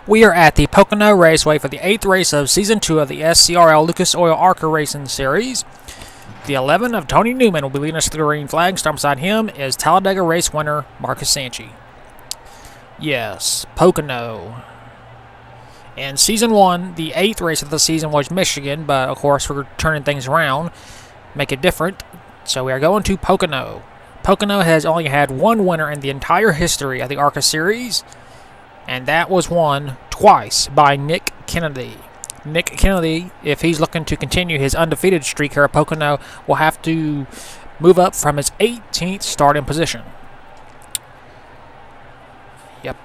We are at the Pocono Raceway for the 8th race of Season 2 of the SCRL Lucas Oil ARCA Racing Series. The 11 of Tony Newman will be leading us to the green flag. Starting beside him is Talladega race winner Marcus Sanchi. Yes, Pocono. In Season 1, the 8th race of the season was Michigan, but of course we're turning things around, make it different. So we are going to Pocono. Pocono has only had one winner in the entire history of the ARCA Series, and that was won twice by Nick Kennedy. Nick Kennedy, if he's looking to continue his undefeated streak here at Pocono, will have to move up from his 18th starting position. Yep.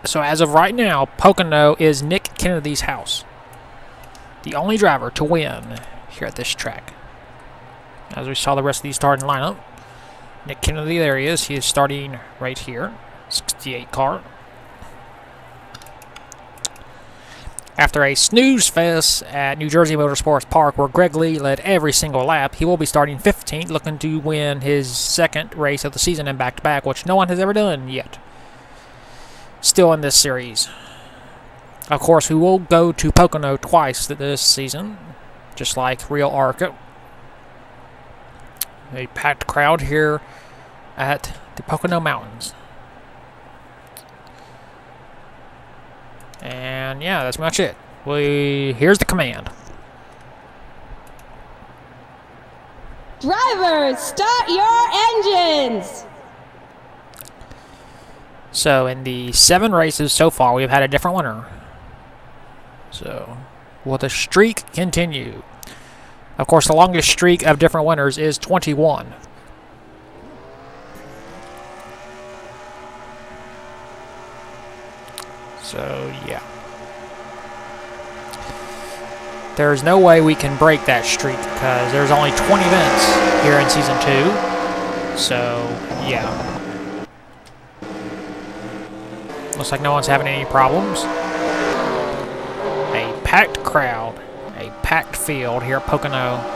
So as of right now, Pocono is Nick Kennedy's house. The only driver to win here at this track. As we saw the rest of the starting lineup, Nick Kennedy, there he is. He is starting right here. 68 car. After a snooze fest at New Jersey Motorsports Park where Greg Lee led every single lap, he will be starting 15th, looking to win his second race of the season in back-to-back, which no one has ever done yet. Still in this series. Of course, we will go to Pocono twice this season, just like real ARCA. A packed crowd here at the Pocono Mountains. And yeah, that's much it. Here's the command. Drivers, start your engines! So in the 7 races so far, we've had a different winner. So will the streak continue? Of course, the longest streak of different winners is 21. So, yeah. There's no way we can break that streak because there's only 20 events here in Season 2. So, yeah. Looks like no one's having any problems. A packed crowd. A packed field here at Pocono.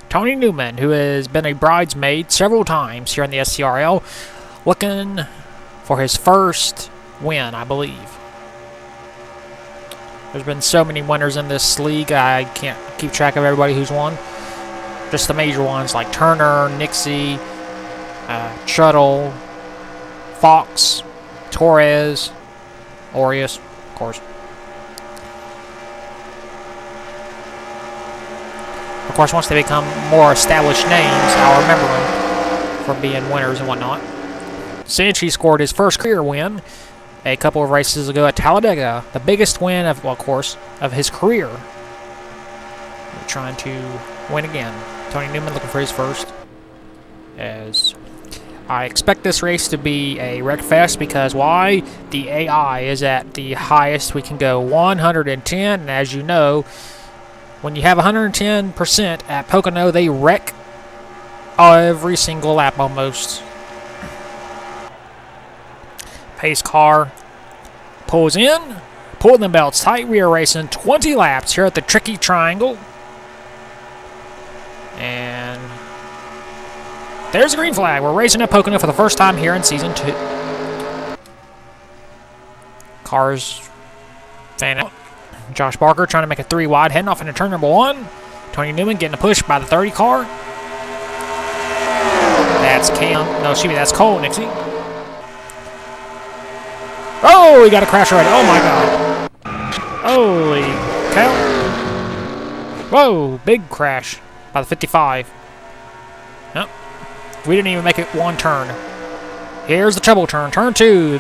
Tony Newman, who has been a bridesmaid several times here in the SCRL, looking for his first win, I believe. There's been so many winners in this league, I can't keep track of everybody who's won. Just the major ones like Turner, Nixie, Shuttle, Fox, Torres, Aureus, of course. Of course, once they become more established names, I'll remember them for being winners and whatnot. Sanchi scored his first career win a couple of races ago at Talladega, the biggest win of, well, of course, of his career. We're trying to win again. Tony Newman looking for his first. As I expect this race to be a wreck fest because why? The AI is at the highest we can go, 110, and as you know, when you have 110% at Pocono, they wreck every single lap almost. Pace car pulls in, pulling the belts tight. We are racing 20 laps here at the Tricky Triangle. And there's a green flag. We're racing at Pocono for the first time here in Season 2. Cars fan out. Josh Barker trying to make a 3 wide, heading off into turn number 1. Tony Newman getting a push by the 30 car. That's Cam. No, excuse me, that's Cole, Nixie. Oh, he got a crash already. Oh, my God. Holy cow. Whoa, big crash by the 55. Yep. We didn't even make it one turn. Here's the treble turn. Turn 2.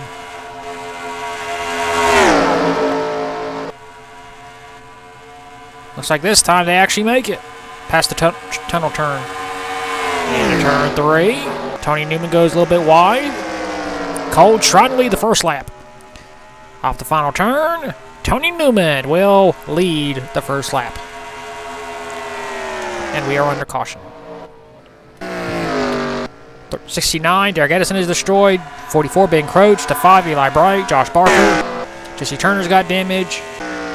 Looks like this time they actually make it past the tunnel turn. And turn 3. Tony Newman goes a little bit wide. Cole trying to lead the first lap. Off the final turn, Tony Newman will lead the first lap. And we are under caution. 69, Derek Edison is destroyed. 44, Ben Croach. To 5, Eli Bright. Josh Barker. Jesse Turner's got damage.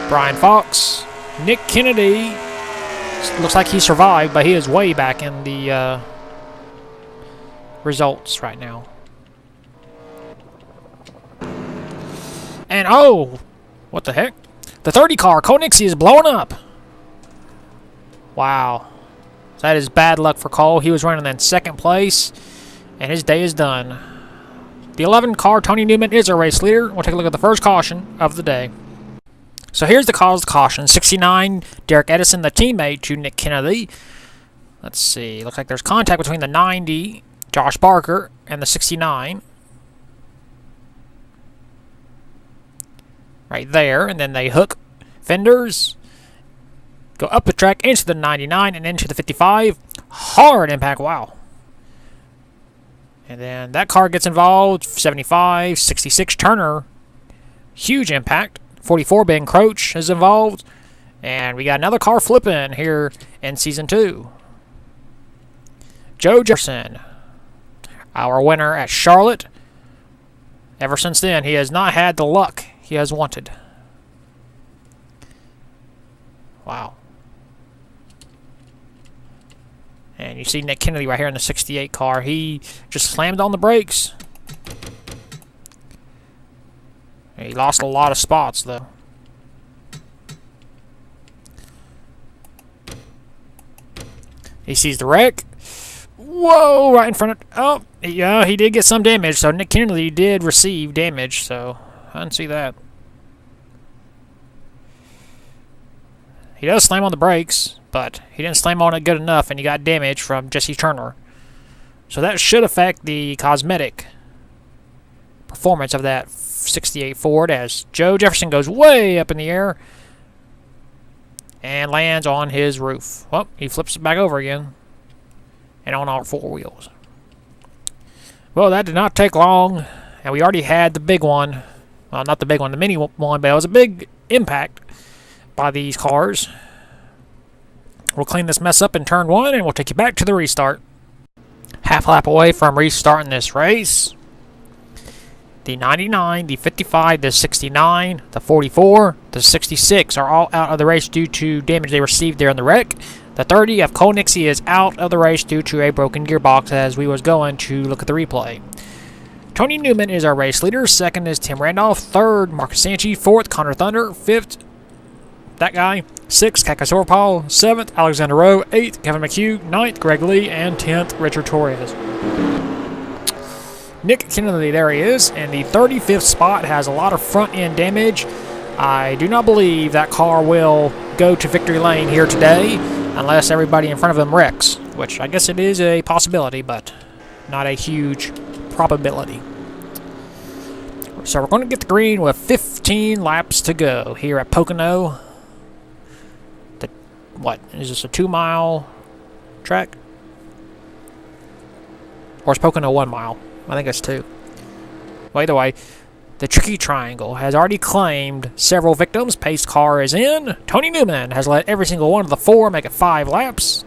Brian Fox. Nick Kennedy Looks like he survived, but he is way back in the results right now. And oh, what the heck? The 30 car, Cole Nixie, is blowing up. Wow. That is bad luck for Cole. He was running in second place, and his day is done. The 11 car, Tony Newman, is our race leader. We'll take a look at the first caution of the day. So here's the cause of the caution. 69, Derek Edison, the teammate to Nick Kennedy. Let's see. Looks like there's contact between the 90, Josh Barker, and the 69. Right there. And then they hook fenders. Go up the track into the 99 and into the 55. Hard impact. Wow. And then that car gets involved. 75, 66 Turner. Huge impact. 44 Ben Croach is involved. And we got another car flipping here in Season 2. Joe Jefferson, our winner at Charlotte. Ever since then, he has not had the luck he has wanted. Wow. And you see Nick Kennedy right here in the 68 car. He just slammed on the brakes. He lost a lot of spots, though. He sees the wreck. Whoa, right in front of... Oh, yeah, he did get some damage. So Nick Kennedy did receive damage, so I didn't see that. He does slam on the brakes, but he didn't slam on it good enough, and he got damage from Jesse Turner. So that should affect the cosmetic performance of that 68 Ford as Joe Jefferson goes way up in the air and lands on his roof. Well, he flips it back over again and on all four wheels. Well, that did not take long, and we already had the big one. Well, not the big one, the mini one, but it was a big impact by these cars. We'll clean this mess up in turn one, and we'll take you back to the restart. Half lap away from restarting this race. The 99, the 55, the 69, the 44, the 66 are all out of the race due to damage they received there in the wreck. The 30 of Cole Nixie is out of the race due to a broken gearbox as we was going to look at the replay. Tony Newman is our race leader. Second is Tim Randolph. Third, Marcus Sanchi. Fourth, Connor Thunder. Fifth, that guy. Sixth, Kakasor Paul. Seventh, Alexander Rowe. Eighth, Kevin McHugh. Ninth, Greg Lee. And 10th, Richard Torres. Nick Kennedy, there he is, and the 35th spot has a lot of front-end damage. I do not believe that car will go to victory lane here today unless everybody in front of him wrecks, which I guess it is a possibility, but not a huge probability. So we're going to get the green with 15 laps to go here at Pocono. What, is this a 2-mile track? Or is Pocono 1 mile? I think it's 2. Well, either way, the Tricky Triangle has already claimed several victims. Pace car is in. Tony Newman has let every single one of the 4 make it 5 laps.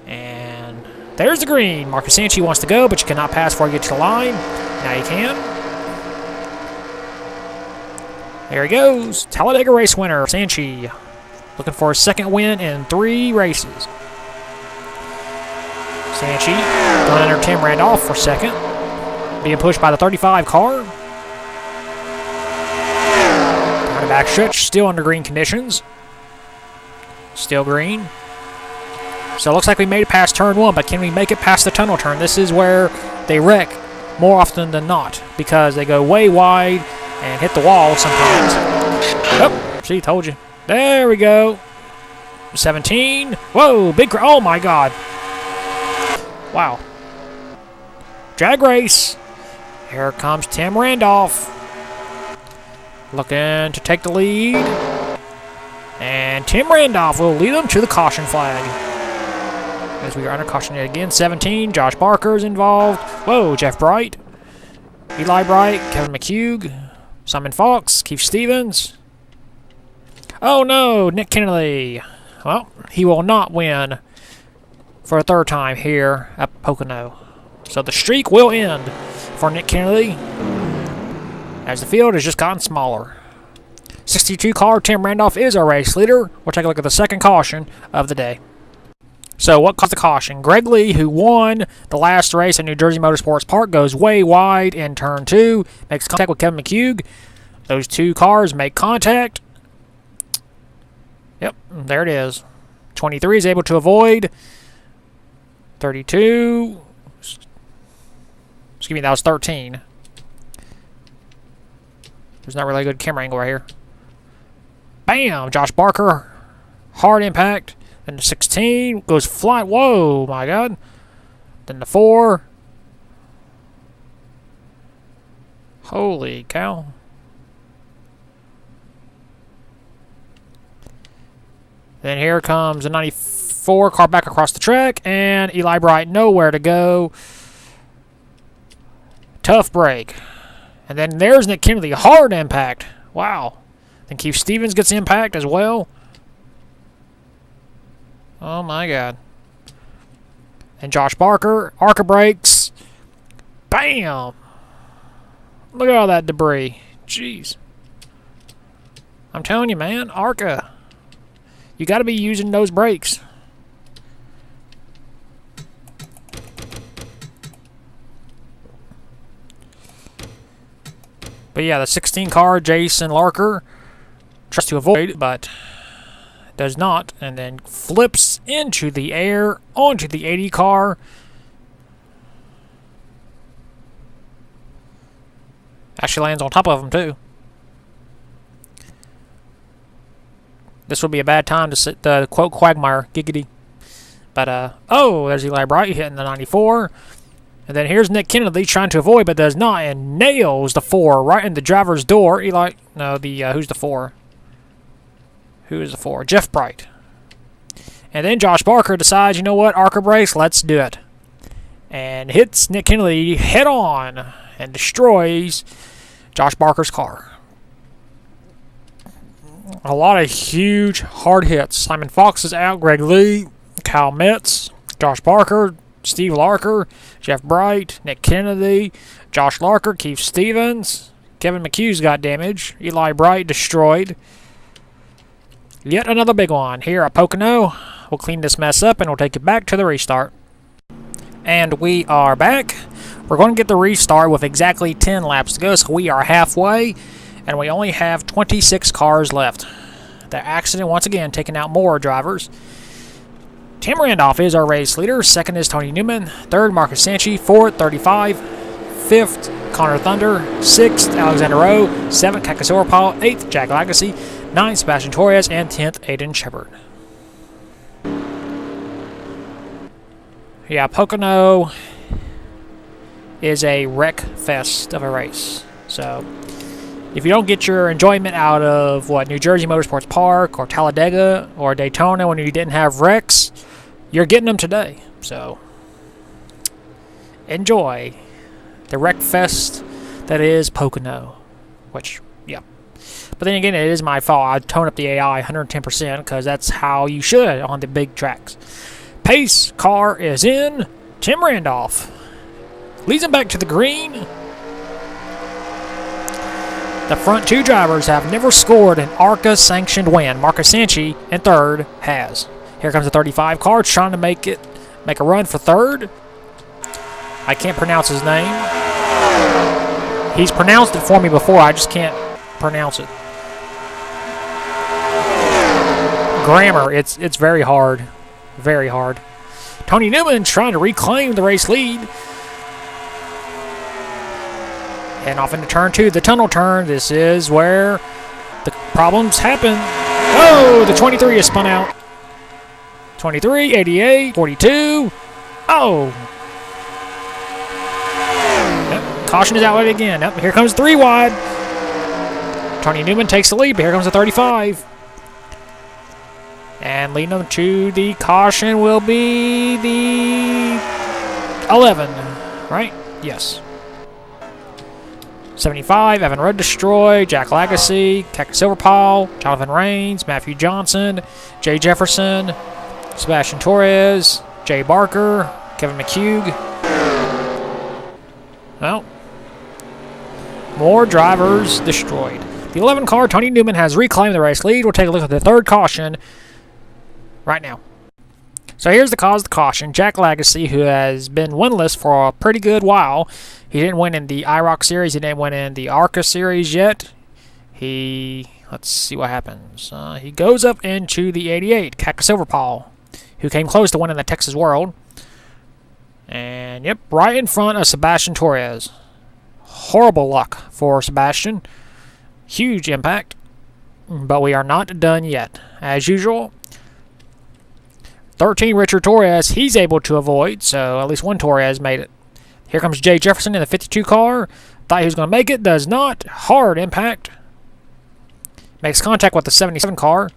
And there's the green. Marcus Sanchi wants to go, but you cannot pass before you get to the line. Now you can. There he goes. Talladega race winner, Sanchi. Looking for a second win in 3 races. Sanchi going under Tim Randolph for second. Being pushed by the 35 car. On the back stretch, still under green conditions. Still green. So it looks like we made it past turn 1, but can we make it past the tunnel turn? This is where they wreck more often than not because they go way wide and hit the wall sometimes. Oh, see, told you. There we go. 17. Whoa, big crowd. Oh my God. Wow. Drag race. Here comes Tim Randolph. Looking to take the lead. And Tim Randolph will lead them to the caution flag. As we are under caution yet again. 17. Josh Barker is involved. Whoa, Jeff Bright. Eli Bright. Kevin McHugh. Simon Fox. Keith Stevens. Oh no, Nick Kennedy. Well, he will not win for a third time here at Pocono. So the streak will end for Nick Kennedy as the field has just gotten smaller. 62 car, Tim Randolph is our race leader. We'll take a look at the second caution of the day. So what caused the caution? Greg Lee, who won the last race at New Jersey Motorsports Park, goes way wide in turn 2, makes contact with Kevin McHugh. Those two cars make contact. Yep, there it is. 23 is able to avoid. 32. Excuse me, that was 13. There's not really a good camera angle right here. Bam! Josh Barker. Hard impact. Then the 16 goes flying. Whoa, my God. Then the 4. Holy cow. Then here comes the 94 car back across the track, and Eli Bright nowhere to go. Tough break. And then there's Nick Kennedy, hard impact. Wow. Then Keith Stevens gets impact as well. Oh my God. And Josh Barker, ARCA brakes. Bam! Look at all that debris. Jeez. I'm telling you, man, ARCA. You got to be using those brakes. But yeah, the 16 car, Jason Larker, tries to avoid, but does not, and then flips into the air onto the 80 car. Actually lands on top of him, too. This would be a bad time to sit the quote Quagmire, giggity. But, oh, there's Eli Bright hitting the 94. And then here's Nick Kennedy trying to avoid, but does not, and nails the 4 right in the driver's door. Eli, no, who's the 4? Who is the 4? Jeff Bright. And then Josh Barker decides, you know what, ARCA brakes, let's do it. And hits Nick Kennedy head on and destroys Josh Barker's car. A lot of huge, hard hits. Simon Fox is out, Greg Lee, Kyle Metz, Josh Barker, Steve Larker, Jeff Bright, Nick Kennedy, Josh Larker, Keith Stevens, Kevin McHugh's got damage, Eli Bright destroyed. Yet another big one here at Pocono. We'll clean this mess up and we'll take it back to the restart. And we are back. We're going to get the restart with exactly 10 laps to go, so we are halfway. And we only have 26 cars left. The accident, once again, taking out more drivers. Tim Randolph is our race leader. Second is Tony Newman. Third, Marcus Sanchi. Fourth, 35. Fifth, Connor Thunder. Sixth, Alexander Rowe. Seventh, Kakasora Paul. Eighth, Jack Lagacy. Ninth, Sebastian Torres. And 10th, Aiden Shepard. Yeah, Pocono is a wreck fest of a race. So if you don't get your enjoyment out of, New Jersey Motorsports Park or Talladega or Daytona when you didn't have wrecks, you're getting them today. So enjoy the wreck fest that is Pocono. Which, yeah. But then again, it is my fault. I tone up the AI 110% because that's how you should on the big tracks. Pace car is in. Tim Randolph leads him back to the green. The front two drivers have never scored an ARCA-sanctioned win. Marcus Sanchi in third has. Here comes the 35 car trying to make a run for third. I can't pronounce his name. He's pronounced it for me before. I just can't pronounce it. Grammar. It's very hard. Very hard. Tony Newman trying to reclaim the race lead. And off into turn 2, the tunnel turn. This is where the problems happen. Oh, the 23 is spun out. 23, 88, 42. Oh. Yep, caution is out again. Yep, here comes 3 wide. Tony Newman takes the lead, but here comes the 35. And leading them to the caution will be the 11, right? Yes. 75, Evan Rudd destroyed, Jack Lagacy, Keka Silverpaul, Jonathan Rains, Matthew Johnson, Jay Jefferson, Sebastian Torres, Jay Barker, Kevin McHugh. Well, more drivers destroyed. The 11 car, Tony Newman, has reclaimed the race lead. We'll take a look at the third caution right now. So here's the cause of the caution. Jack Legacy, who has been winless for a pretty good while. He didn't win in the IROC series. He didn't win in the ARCA series yet. Let's see what happens. He goes up into the 88, Cactus Silverpaw, who came close to winning the Texas World. And, yep, right in front of Sebastian Torres. Horrible luck for Sebastian. Huge impact. But we are not done yet. As usual, 13 Richard Torres, he's able to avoid, so at least one Torres made it. Here comes Jay Jefferson in the 52 car. Thought he was going to make it, does not. Hard impact. Makes contact with the 77 car.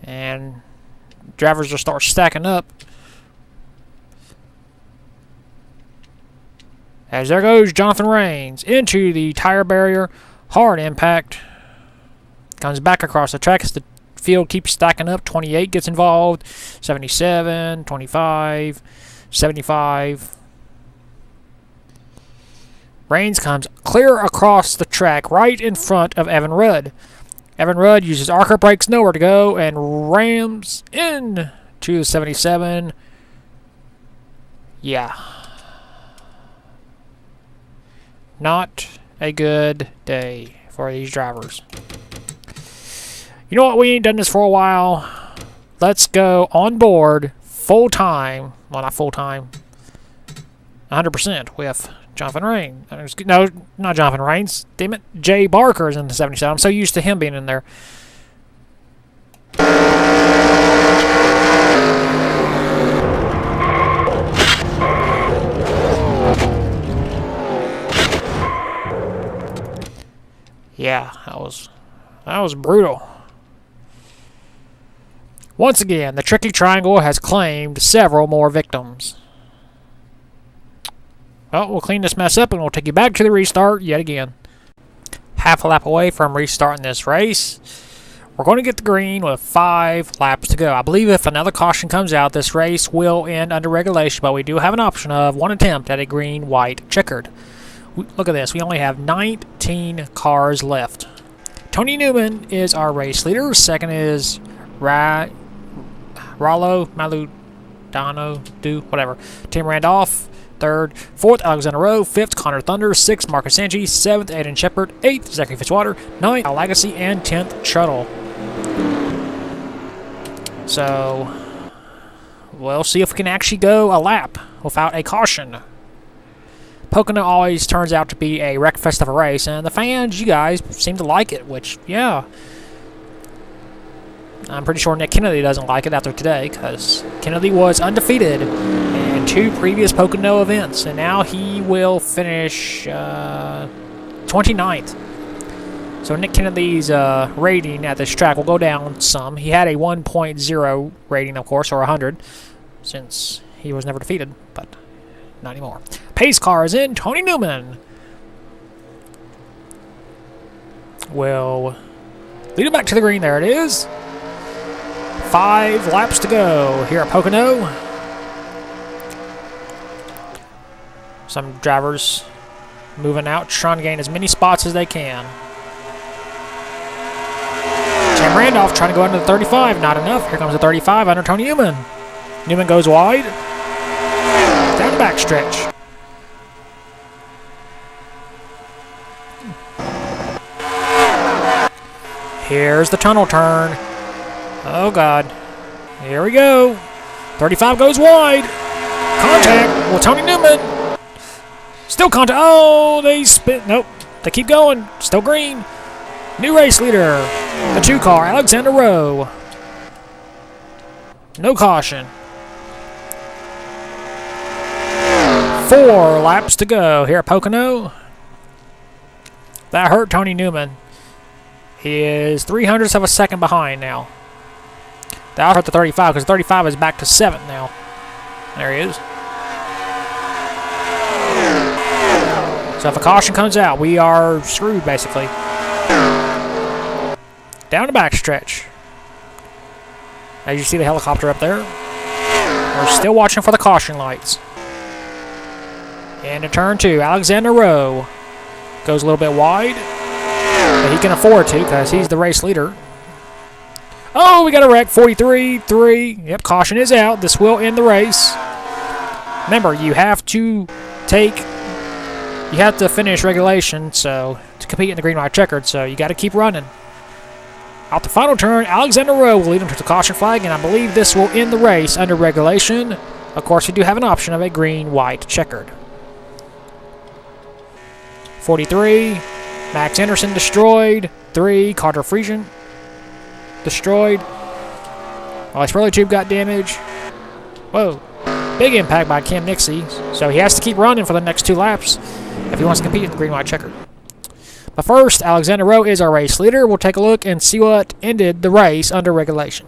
And drivers will start stacking up. As there goes Jonathan Rains into the tire barrier. Hard impact. Comes back across the track as the field keeps stacking up. 28 gets involved. 77, 25, 75. Rains comes clear across the track right in front of Evan Rudd. Evan Rudd uses ARCA brakes, nowhere to go, and rams in to the 77. Yeah. Not a good day for these drivers. You know what? We ain't done this for a while. Let's go on board full time. Well, not full time. 100% with Jonathan Rains. No, not Jonathan Rains. Damn it. Jay Barker is in the 77. I'm so used to him being in there. Yeah, that was brutal. Once again, the tricky triangle has claimed several more victims. Well, we'll clean this mess up and we'll take you back to the restart yet again. Half a lap away from restarting this race. We're going to get the green with 5 laps to go. I believe if another caution comes out, this race will end under regulation, but we do have an option of one attempt at a green, white, checkered. Look at this. We only have 19 cars left. Tony Newman is our race leader. Second is Rollo Maludano, whatever. Tim Randolph. Third. Fourth, Alexander Rowe. Fifth, Connor Thunder. Sixth, Marcus Angie. Seventh, Aiden Shepard. Eighth, Zachary Fitzwater. Ninth, Al Legacy. And 10th, Shuttle. So, we'll see if we can actually go a lap without a caution. Pocono always turns out to be a wreckfest of a race, and the fans, you guys, seem to like it, which, yeah. I'm pretty sure Nick Kennedy doesn't like it after today, because Kennedy was undefeated in 2 previous Pocono events, and now he will finish 29th. So Nick Kennedy's rating at this track will go down some. He had a 1.0 rating, of course, or 100, since he was never defeated, but not anymore. Pace car is in. Tony Newman will lead him back to the green. There it is. 5 laps to go here at Pocono. Some drivers moving out, trying to gain as many spots as they can. Tim Randolph trying to go under the 35. Not enough. Here comes the 35 under Tony Newman. Newman goes wide. Down the backstretch. Here's the tunnel turn. Oh, God. Here we go. 35 goes wide. Contact with Tony Newman. Still contact. Oh, they spit. Nope. They keep going. Still green. New race leader. The 2 car, Alexander Rowe. No caution. 4 laps to go here at Pocono. That hurt Tony Newman. He is 0.03 of a second behind now. That hurt the 35 because 35 is back to 7th now. There he is. So if a caution comes out, we are screwed basically. Down the backstretch. As you see the helicopter up there. We're still watching for the caution lights. Into turn 2, Alexander Rowe goes a little bit wide, but he can afford to because he's the race leader. Oh, we got a wreck, 43-3. Yep, caution is out. This will end the race. Remember, you have to finish regulation to compete in the green, white, checkered, so you got to keep running. Out the final turn, Alexander Rowe will lead him to the caution flag, and I believe this will end the race under regulation. Of course, you do have an option of a green, white, checkered. 43, Max Anderson destroyed. 3, Carter Friesian destroyed. Alex Tube got damage. Whoa. Big impact by Cam Nixie. So he has to keep running for the next 2 laps if he wants to compete in the green, white, checkered. But first, Alexander Rowe is our race leader. We'll take a look and see what ended the race under regulation.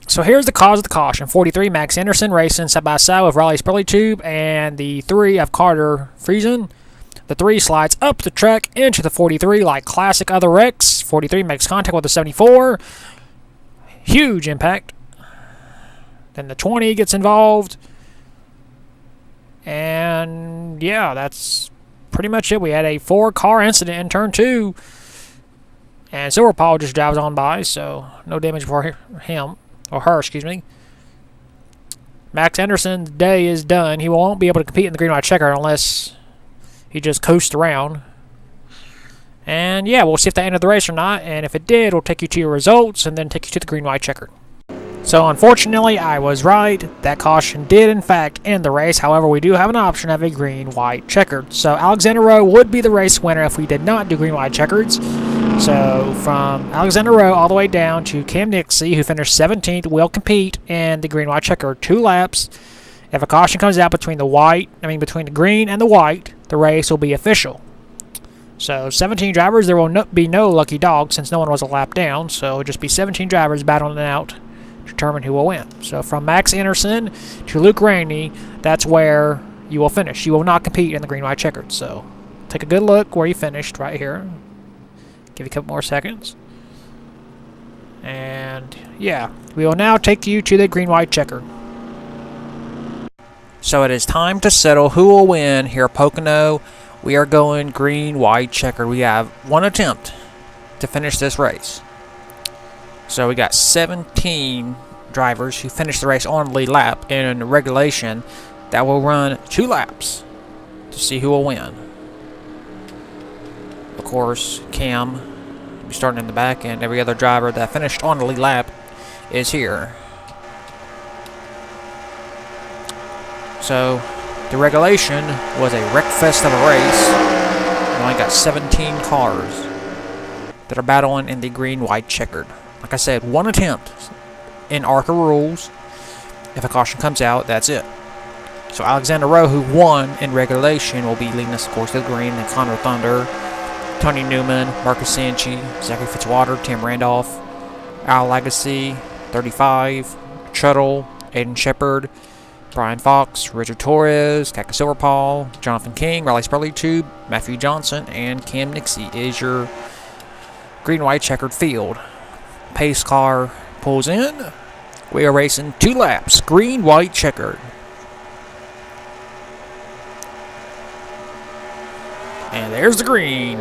So here's the cause of the caution. 43, Max Anderson racing side by side with Riley Tube and the 3 of Carter Friesian. The 3 slides up the track into the 43 like classic other wrecks. 43 makes contact with the 74. Huge impact. Then the 20 gets involved. And yeah, that's pretty much it. We had a 4-car incident in turn 2. And Silver Paul just drives on by, so no damage for him. Or her, excuse me. Max Anderson's day is done. He won't be able to compete in the green, white, checker unless he just coasts around. And yeah, we'll see if that ended the race or not. And if it did, we'll take you to your results and then take you to the green, white, checkered. So unfortunately, I was right. That caution did in fact end the race. However, we do have an option of a green, white, checkered. So Alexander Rowe would be the race winner if we did not do green, white, checkers. So from Alexander Rowe all the way down to Cam Nixie, who finished 17th, will compete in the green, white, checker 2 laps. If a caution comes out between the green and the white, the race will be official. So 17 drivers, there will be no lucky dog since no one was a lap down. So it'll just be 17 drivers battling it out to determine who will win. So from Max Anderson to Luke Rainey, that's where you will finish. You will not compete in the green, white, checkered. So take a good look where you finished right here. Give you a couple more seconds. And yeah, we will now take you to the green, white, checkered. So it is time to settle who will win here at Pocono. We are going green, white, checkered. We have 1 attempt to finish this race. So we got 17 drivers who finished the race on the lead lap in regulation that will run 2 laps to see who will win. Of course, Cam will be starting in the back, and every other driver that finished on the lead lap is here. So the regulation was a wreckfest of a race. We only got 17 cars that are battling in the green, white, checkered. Like I said, 1 attempt in ARCA rules. If a caution comes out, that's it. So Alexander Rowe, who won in regulation, will be leading us, of course, to the green. Then Connor Thunder, Tony Newman, Marcus Sanchi, Zachary Fitzwater, Tim Randolph, Al Lagacy, 35, Chuttle, Aiden Shepard, Brian Fox, Richard Torres, Kaka Silverpaul, Jonathan King, Riley Tube, Matthew Johnson, and Cam Nixie is your green, white, checkered field. Pace car pulls in. We are racing 2 laps, green, white, checkered. And there's the green.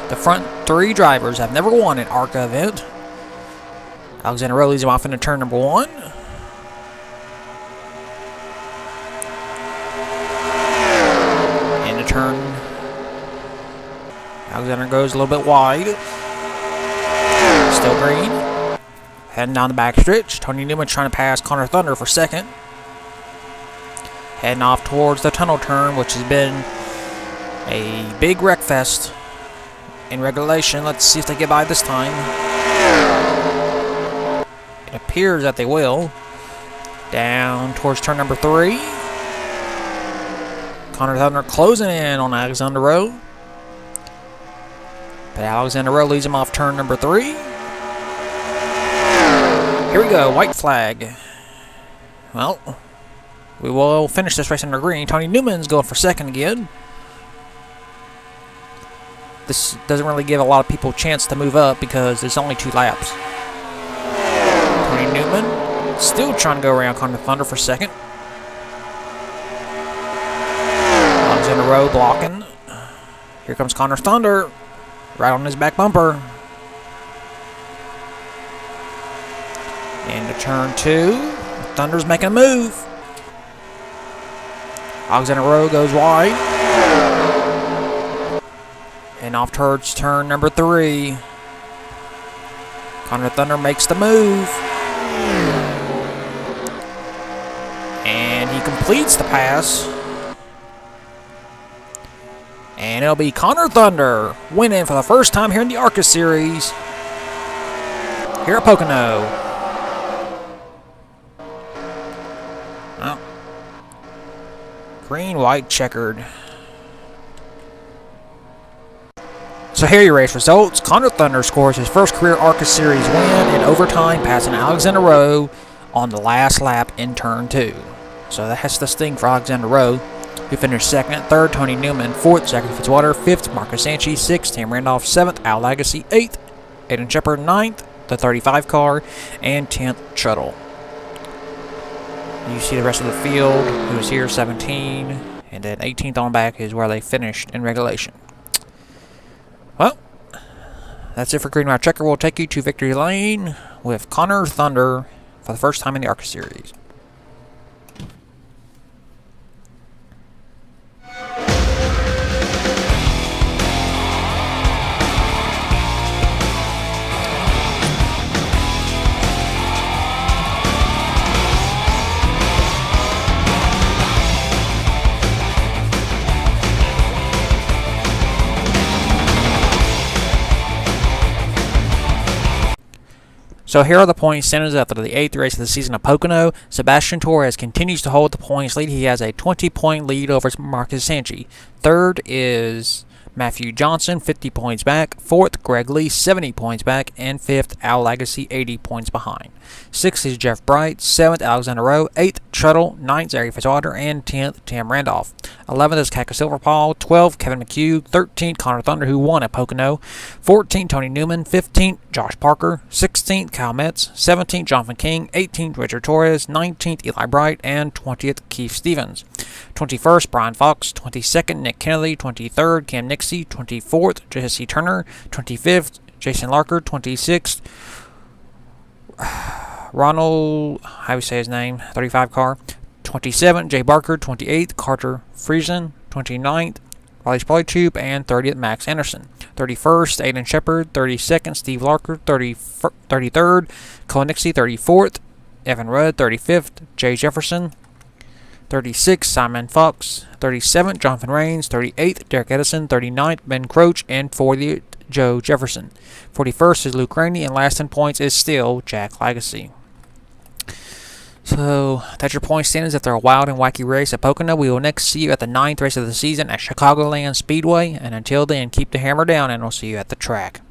The front 3 drivers have never won an ARCA event. Alexander Rowe leads him off into turn number 1. Into turn. Alexander goes a little bit wide. Still green. Heading down the back stretch. Tony Newman trying to pass Connor Thunder for second. Heading off towards the tunnel turn, which has been a big wreck fest in regulation. Let's see if they get by this time. It appears that they will. Down towards turn number 3. Connor Thunder closing in on Alexander Rowe. But Alexander Rowe leads him off turn number 3. Here we go, white flag. Well, we will finish this race under green. Tony Newman's going for second again. This doesn't really give a lot of people a chance to move up because there's only 2 laps. Tony Newman still trying to go around Connor Thunder for second. Rowe blocking. Here comes Connor Thunder. Right on his back bumper. Into turn 2. Thunder's making a move. Alexander Rowe goes wide. And off towards turn number 3. Connor Thunder makes the move. And he completes the pass. And it'll be Connor Thunder winning for the first time here in the ARCA series here at Pocono. Well, green, white, checkered. So here are your race results. Connor Thunder scores his first career ARCA series win in overtime, passing Alexander Rowe on the last lap in turn 2. So that's the sting for Alexander Rowe, who finished 2nd, 3rd, Tony Newman, 4th, Zachary Fitzwater, 5th, Marcus Sanchi, 6th, Tam Randolph, 7th, Al Lagacy, 8th, Aiden Shepard, 9th, the 35 car, and 10th, Shuttle. You see the rest of the field, who is here, 17, and then 18th on back is where they finished in regulation. Well, that's it for Green White Checker. We'll take you to Victory Lane with Connor Thunder for the first time in the ARCA series. So here are the point standings after the 8th race of the season of Pocono. Sebastian Torres continues to hold the points lead. He has a 20-point lead over Marcus Sanchi. 3rd is Matthew Johnson, 50 points back. 4th, Greg Lee, 70 points back. And 5th, Al Lagacy, 80 points behind. 6th is Jeff Bright. 7th, Alexander Rowe. 8th, Shuttle. 9th, Zachary Fitzwater. And 10th, Tam Randolph. 11th is Kaka Silverpaw. 12th, Kevin McHugh. 13th, Connor Thunder, who won at Pocono. 14th, Tony Newman. 15th, Josh Parker. 16th, Kyle Metz. 17th, Jonathan King. 18th, Richard Torres. 19th, Eli Bright. And 20th, Keith Stevens. 21st, Brian Fox. 22nd, Nick Kennedy. 23rd, Cam Nixie. 24th, Jesse Turner. 25th, Jason Larker. 26th, Ronald, how do you say his name? 35 car. 27th, Jay Barker. 28th, Carter Friesen. 29th, Riley Spollytube. And 30th, Max Anderson. 31st, Aiden Shepard. 32nd, Steve Larker. 33rd, Colin Nixie. 34th, Evan Rudd. 35th, Jay Jefferson. 36th, Simon Fox. 37th, Jonathan Rains. 38th, Derek Edison. 39th, Ben Croach. And 40th, Joe Jefferson. 41st is Luke Rainey. And last in points is still Jack Legacy. So that's your point standings after a wild and wacky race at Pocono. We will next see you at the 9th race of the season at Chicagoland Speedway. And until then, keep the hammer down and we'll see you at the track.